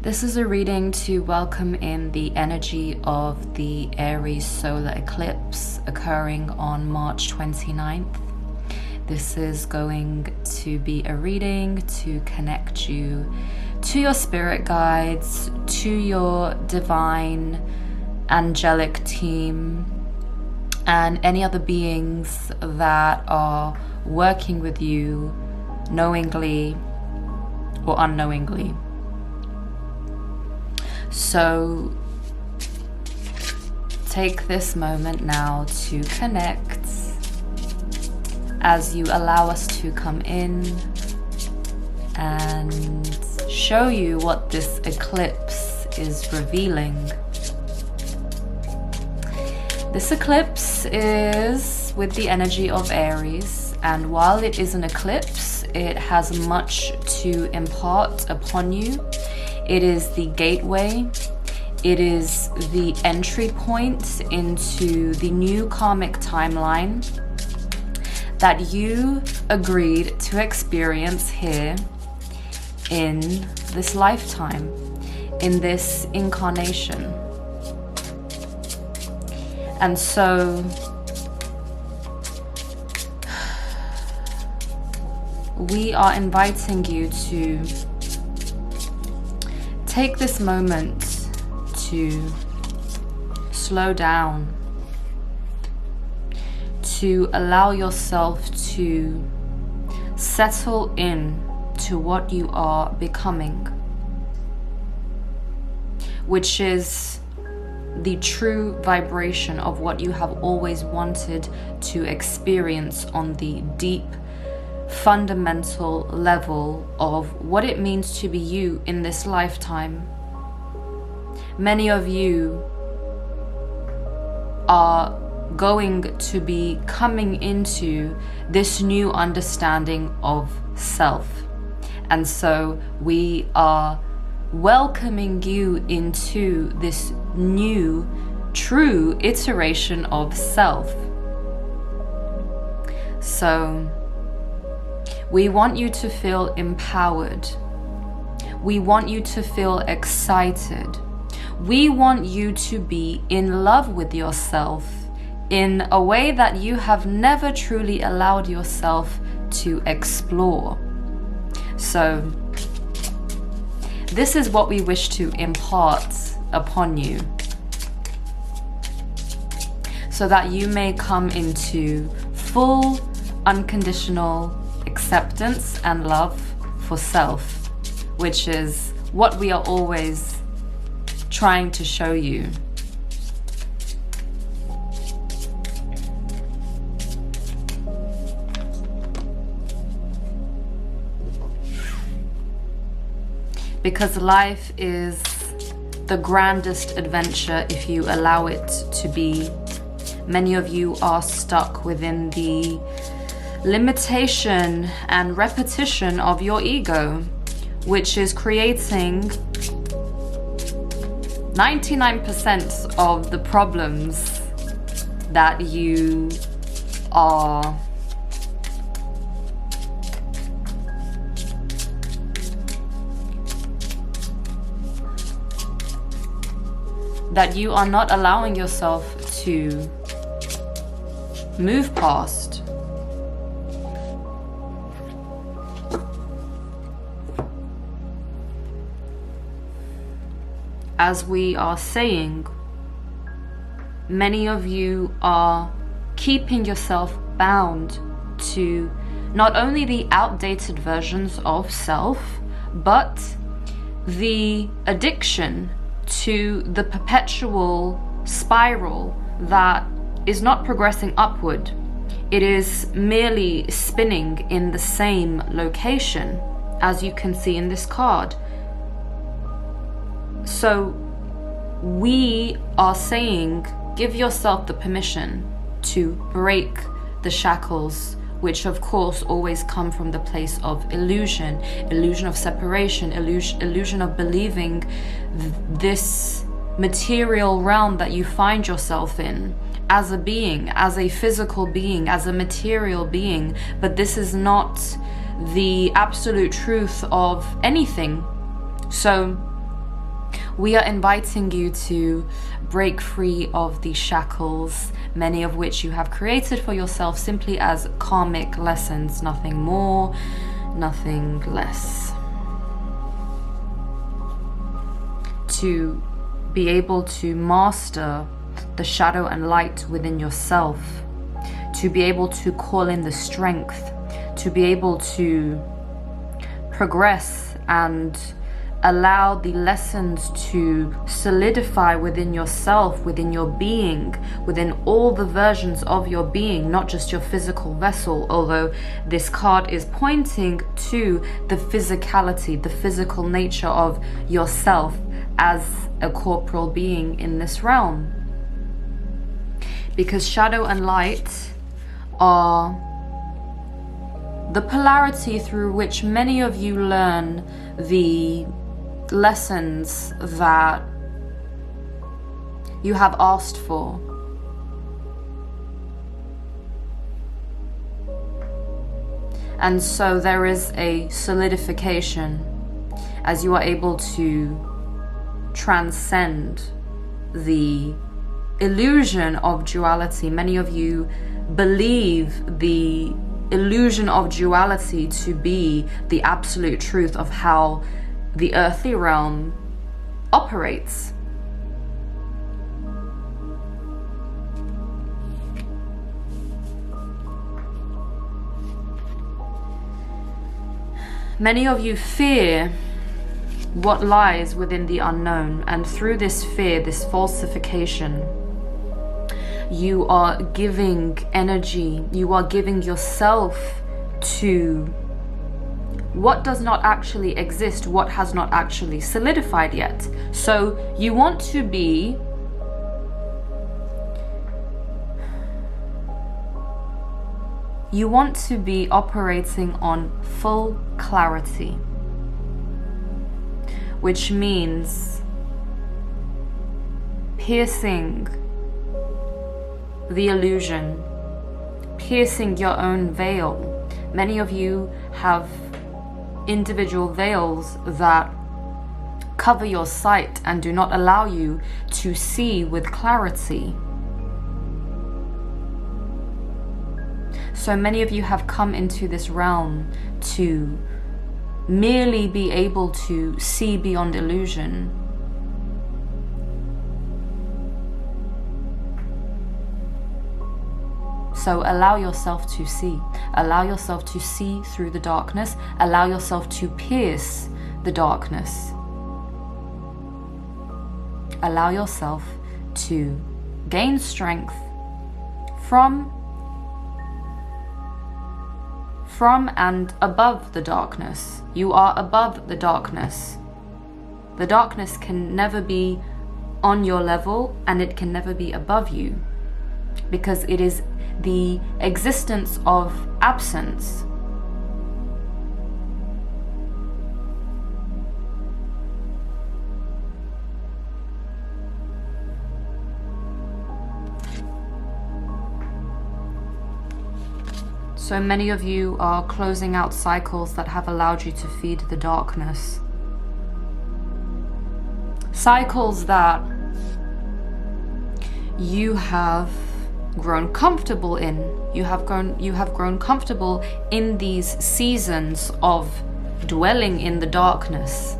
This is a reading to welcome in the energy of the Aries Solar Eclipse occurring on March 29th. This is going to be a reading to connect you to your spirit guides, to your divine angelic team, and any other beings that are working with you knowingly or unknowingly. So take this moment now to connect as you allow us to come in and show you what this eclipse is revealing. This eclipse is with the energy of Aries, and while it is an eclipse, it has much to impart upon you. It is the gateway. It is the entry point into the new karmic timeline that you agreed to experience here in this lifetime, in this incarnation. And so we are inviting you to take this moment to slow down, to allow yourself to settle in to what you are becoming, which is the true vibration of what you have always wanted to experience on the deep, fundamental level of what it means to be you in this lifetime. Many of you are going to be coming into this new understanding of self. And so we are welcoming you into this new, true iteration of self. So we want you to feel empowered. We want you to feel excited. We want you to be in love with yourself in a way that you have never truly allowed yourself to explore. So this is what we wish to impart upon you, so that you may come into full, unconditional acceptance and love for self, which is what we are always trying to show you. Because life is the grandest adventure if you allow it to be. Many of you are stuck within the limitation and repetition of your ego, which is creating 99% of the problems that you are not allowing yourself to move past. As we are saying, many of you are keeping yourself bound to not only the outdated versions of self, but the addiction to the perpetual spiral that is not progressing upward. It is merely spinning in the same location, as you can see in this card. So we are saying, give yourself the permission to break the shackles, which of course always come from the place of illusion of separation, illusion of believing this material realm that you find yourself in as a being, as a physical being, as a material being. But this is not the absolute truth of anything. So We are inviting you to break free of the shackles, many of which you have created for yourself simply as karmic lessons, nothing more, nothing less. To be able to master the shadow and light within yourself, to be able to call in the strength, to be able to progress and allow the lessons to solidify within yourself, within your being, within all the versions of your being, not just your physical vessel, although this card is pointing to the physicality, the physical nature of yourself as a corporal being in this realm. Because shadow and light are the polarity through which many of you learn the lessons that you have asked for. And so there is a solidification as you are able to transcend the illusion of duality. Many of you believe the illusion of duality to be the absolute truth of how the earthly realm operates. Many of you fear what lies within the unknown, and through this fear, this falsification, you are giving energy, you are giving yourself to what does not actually exist, what has not actually solidified yet. So you want to be operating on full clarity, which means piercing the illusion, piercing your own veil. Many of you have individual veils that cover your sight and do not allow you to see with clarity. So many of you have come into this realm to merely be able to see beyond illusion. So allow yourself to see. Allow yourself to see through the darkness. Allow yourself to pierce the darkness. Allow yourself to gain strength from and above the darkness. You are above the darkness. The darkness can never be on your level, and it can never be above you, because it is the existence of absence. So many of you are closing out cycles that have allowed you to feed the darkness. Cycles that you have grown comfortable in. You have grown comfortable in these seasons of dwelling in the darkness.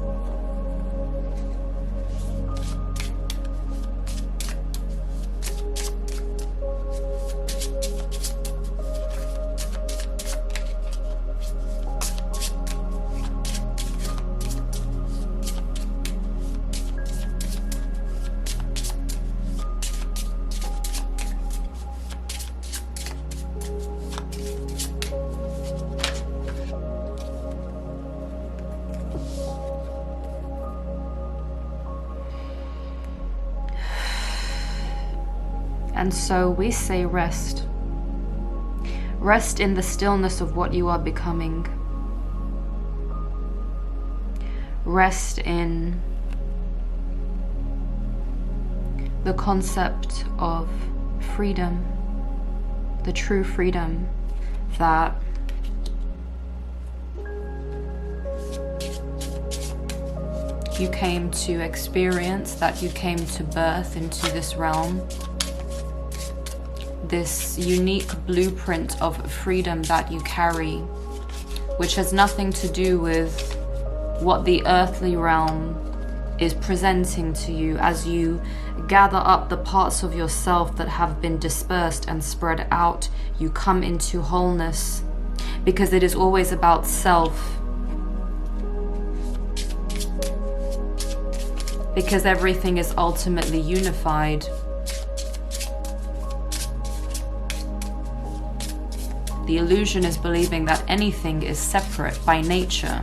And so we say rest. Rest in the stillness of what you are becoming. Rest in the concept of freedom, the true freedom that you came to experience, that you came to birth into this realm. This unique blueprint of freedom that you carry, which has nothing to do with what the earthly realm is presenting to you as you gather up the parts of yourself that have been dispersed and spread out. You come into wholeness, because it is always about self. Because everything is ultimately unified. The illusion is believing that anything is separate by nature.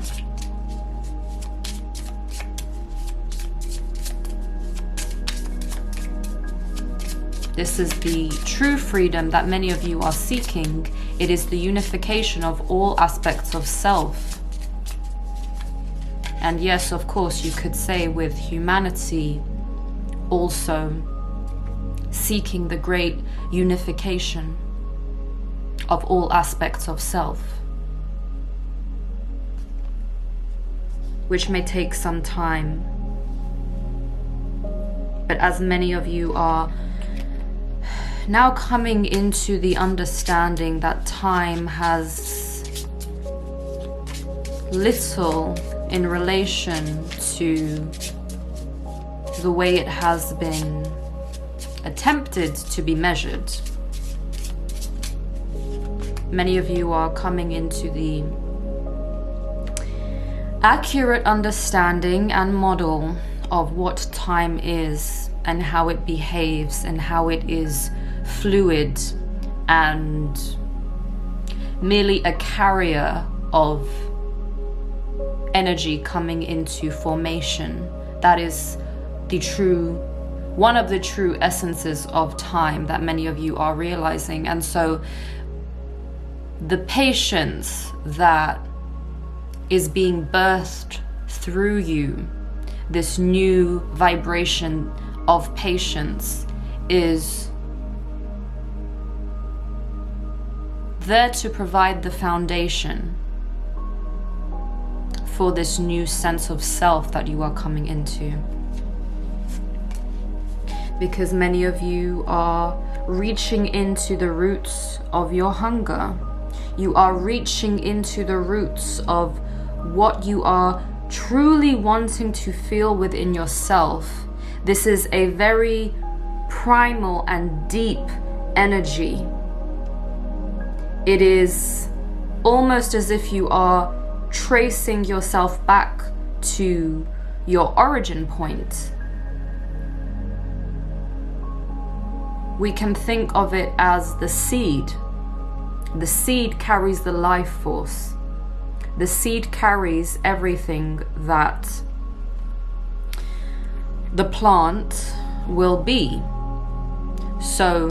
This is the true freedom that many of you are seeking. It is the unification of all aspects of self. And yes, of course, you could say with humanity also seeking the great unification of all aspects of self, which may take some time. But as many of you are now coming into the understanding that time has little in relation to the way it has been attempted to be measured. Many of you are coming into the accurate understanding and model of what time is and how it behaves and how it is fluid and merely a carrier of energy coming into formation. That is one of the true essences of time that many of you are realizing. And so the patience that is being birthed through you, this new vibration of patience, is there to provide the foundation for this new sense of self that you are coming into. Because many of you are reaching into the roots of your hunger. You are reaching into the roots of what you are truly wanting to feel within yourself. This is a very primal and deep energy. It is almost as if you are tracing yourself back to your origin point. We can think of it as the seed. The seed carries the life force. The seed carries everything that the plant will be. So,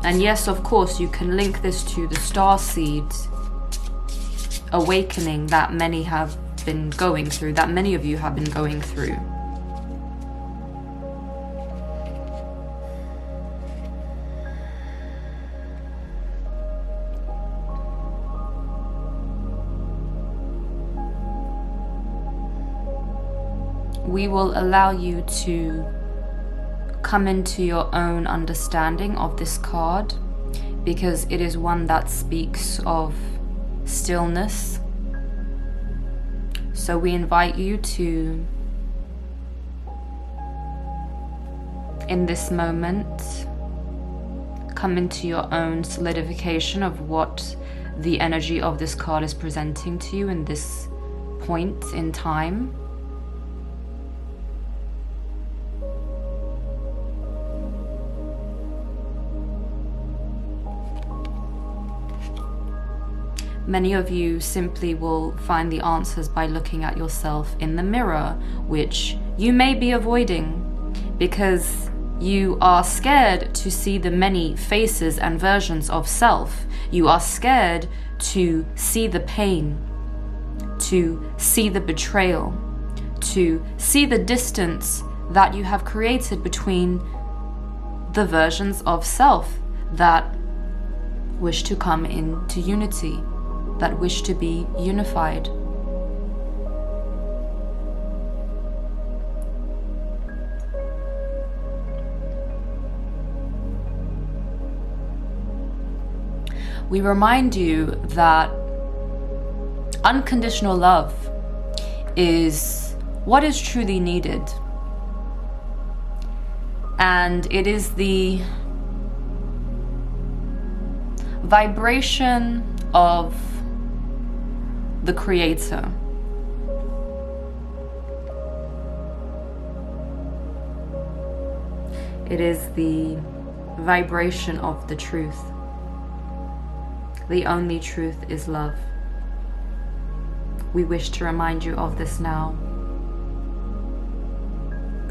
and yes, of course, you can link this to the star seed awakening that many have been going through, that many of you have been going through. We will allow you to come into your own understanding of this card, because it is one that speaks of stillness. So we invite you to, in this moment, come into your own solidification of what the energy of this card is presenting to you in this point in time. Many of you simply will find the answers by looking at yourself in the mirror, which you may be avoiding because you are scared to see the many faces and versions of self. You are scared to see the pain, to see the betrayal, to see the distance that you have created between the versions of self that wish to come into unity, that wish to be unified. we remind you that unconditional love is what is truly needed. And it is the vibration of the Creator. It is the vibration of the truth. The only truth is love. We wish to remind you of this now.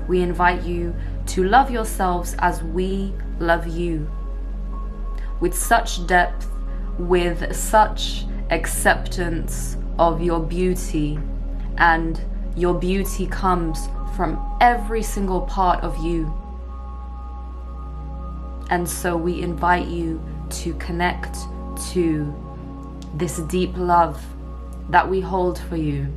We invite you to love yourselves as we love you, with such depth, with such acceptance of your beauty, and your beauty comes from every single part of you. And so we invite you to connect to this deep love that we hold for you.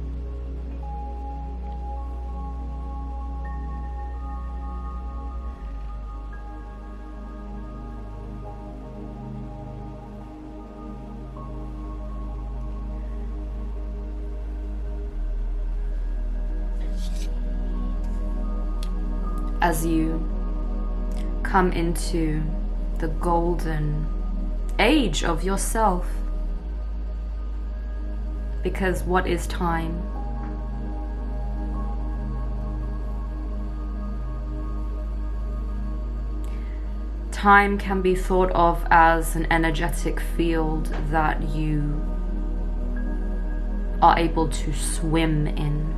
As you come into the golden age of yourself, because what is time? Time can be thought of as an energetic field that you are able to swim in.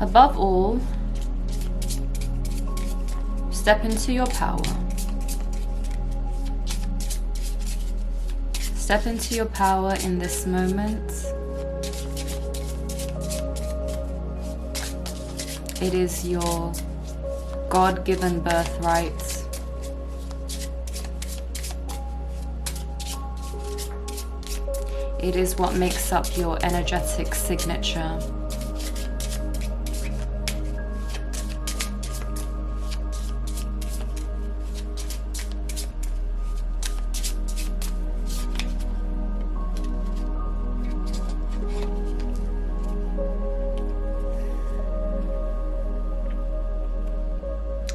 Above all, step into your power. Step into your power in this moment. It is your God-given birthright. It is what makes up your energetic signature.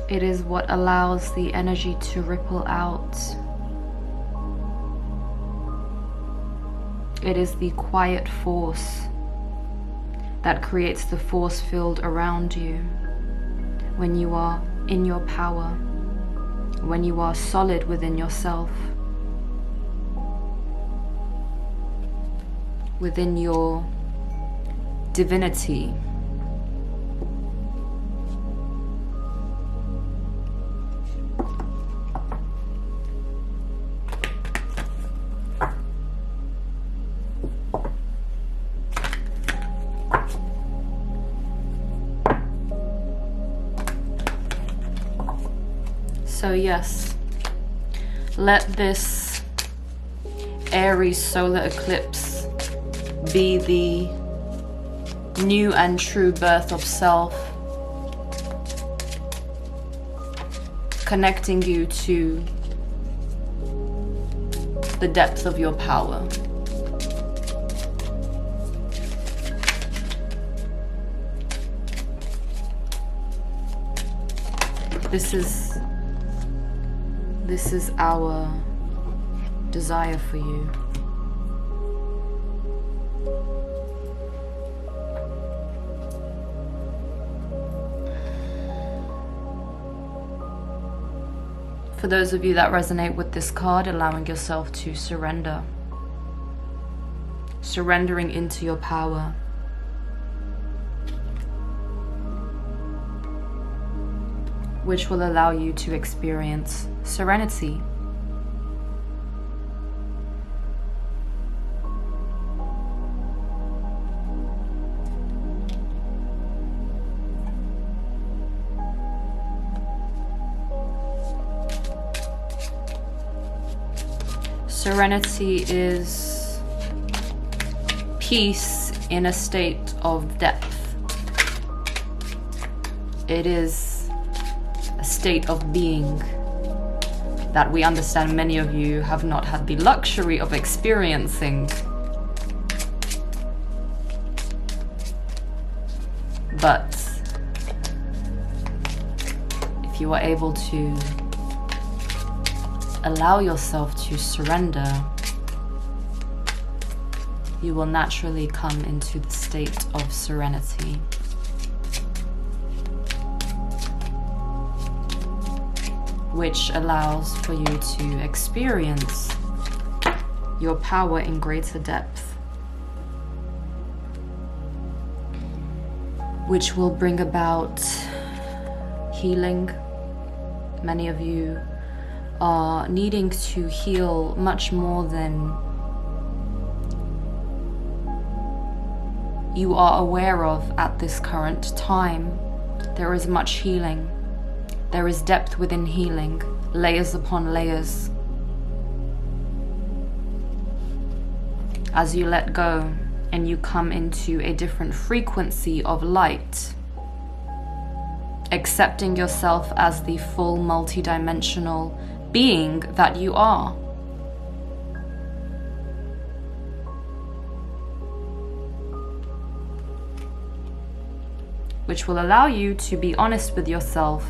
It is what allows the energy to ripple out. It is the quiet force that creates the force field around you when you are in your power, when you are solid within yourself, within your divinity. So yes, let this Aries solar eclipse be the new and true birth of self, connecting you to the depth of your power. This is our desire for you. For those of you that resonate with this card, allowing yourself to surrender. Surrendering into your power. Which will allow you to experience serenity. Serenity is peace in a state of depth. It is a state of being that we understand many of you have not had the luxury of experiencing. But if you are able to allow yourself to surrender, you will naturally come into the state of serenity. Which allows for you to experience your power in greater depth. Which will bring about healing. Many of you are needing to heal much more than you are aware of at this current time. There is much healing. There is depth within healing, layers upon layers. As you let go and you come into a different frequency of light, accepting yourself as the full multidimensional being that you are. Which will allow you to be honest with yourself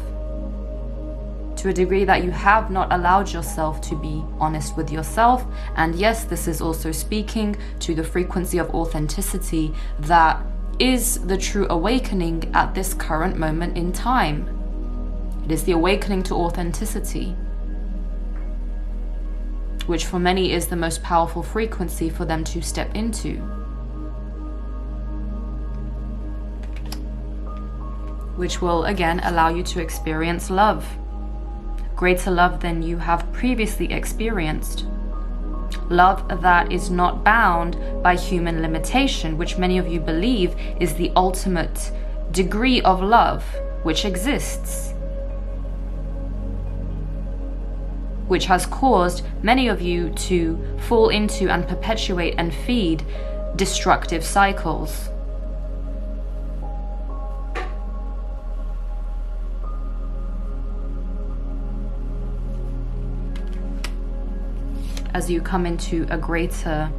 to a degree that you have not allowed yourself to be honest with yourself. And yes, this is also speaking to the frequency of authenticity that is the true awakening at this current moment in time. It is the awakening to authenticity, which for many is the most powerful frequency for them to step into. Which will again allow you to experience love. Greater love than you have previously experienced. Love that is not bound by human limitation, which many of you believe is the ultimate degree of love which exists. Which has caused many of you to fall into and perpetuate and feed destructive cycles. As you come into a greater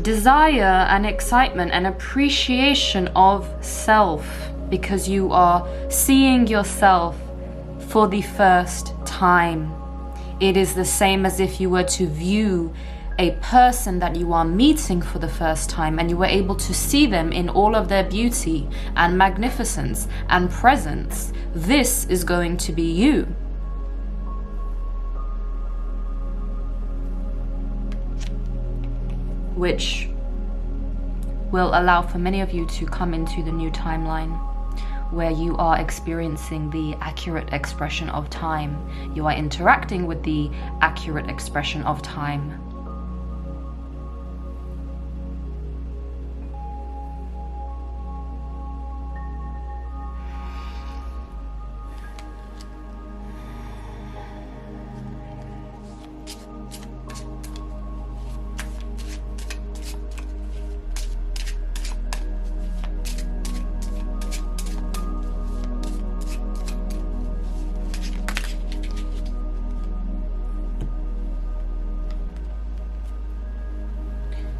desire and excitement and appreciation of self, because you are seeing yourself for the first time. It is the same as if you were to view a person that you are meeting for the first time and you were able to see them in all of their beauty and magnificence and presence. This is going to be you. Which will allow for many of you to come into the new timeline where you are experiencing the accurate expression of time. You are interacting with the accurate expression of time.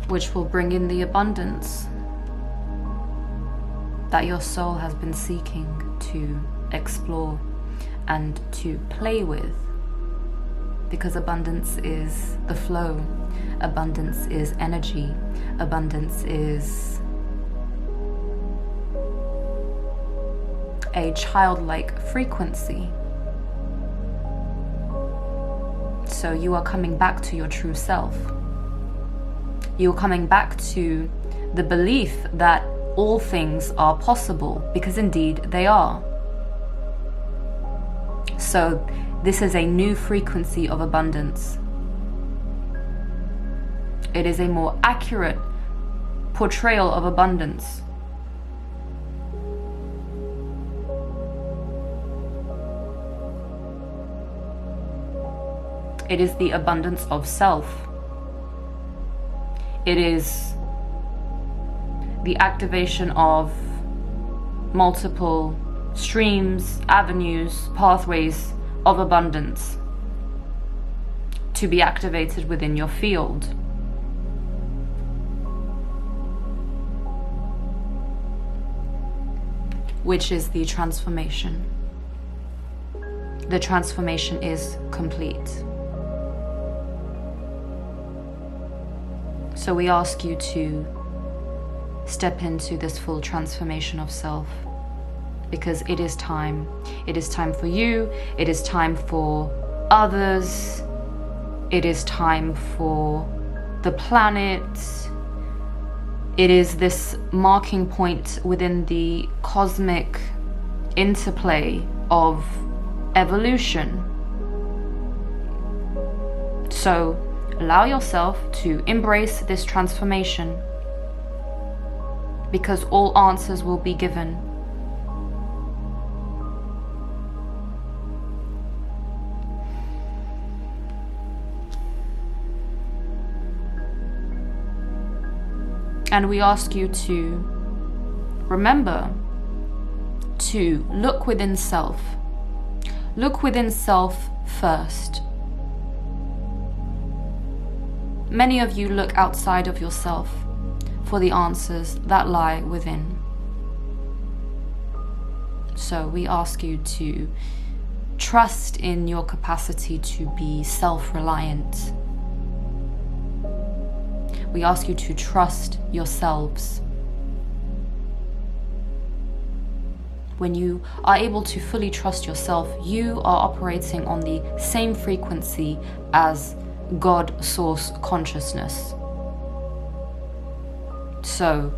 Which will bring in the abundance that your soul has been seeking to explore and to play with. Because abundance is the flow, abundance is energy, abundance is a childlike frequency. so, you are coming back to your true self. You're coming back to the belief that all things are possible, because indeed they are. So this is a new frequency of abundance. It is a more accurate portrayal of abundance. It is the abundance of self. It is the activation of multiple streams, avenues, pathways of abundance to be activated within your field. Which is the transformation. The transformation is complete. So we ask you to step into this full transformation of self, because it is time. It is time for you. It is time for others. It is time for the planet. It is this marking point within the cosmic interplay of evolution. So allow yourself to embrace this transformation, because all answers will be given. And we ask you to remember to look within self. Look within self first. Many of you look outside of yourself for the answers that lie within. So we ask you to trust in your capacity to be self-reliant. We ask you to trust yourselves. When you are able to fully trust yourself, you are operating on the same frequency as God Source Consciousness. So,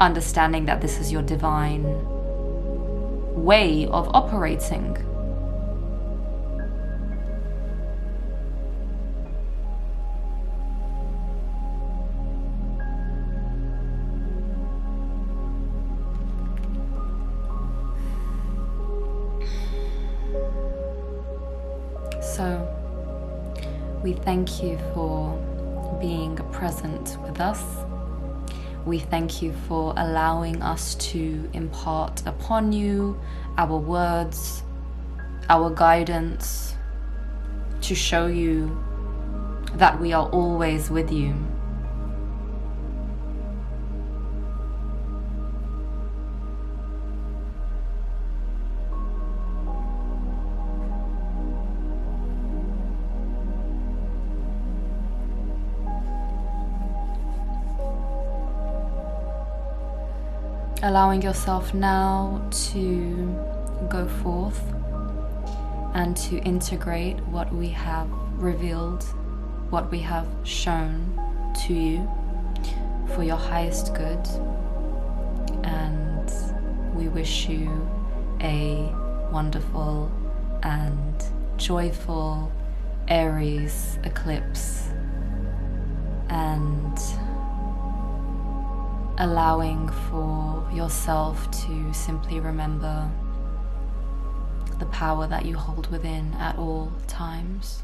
understanding that this is your divine way of operating. So, we thank you for being present with us. We thank you for allowing us to impart upon you our words, our guidance, to show you that we are always with you. Allowing yourself now to go forth and to integrate what we have revealed, what we have shown to you for your highest good. And we wish you a wonderful and joyful Aries eclipse, and allowing for yourself to simply remember the power that you hold within at all times.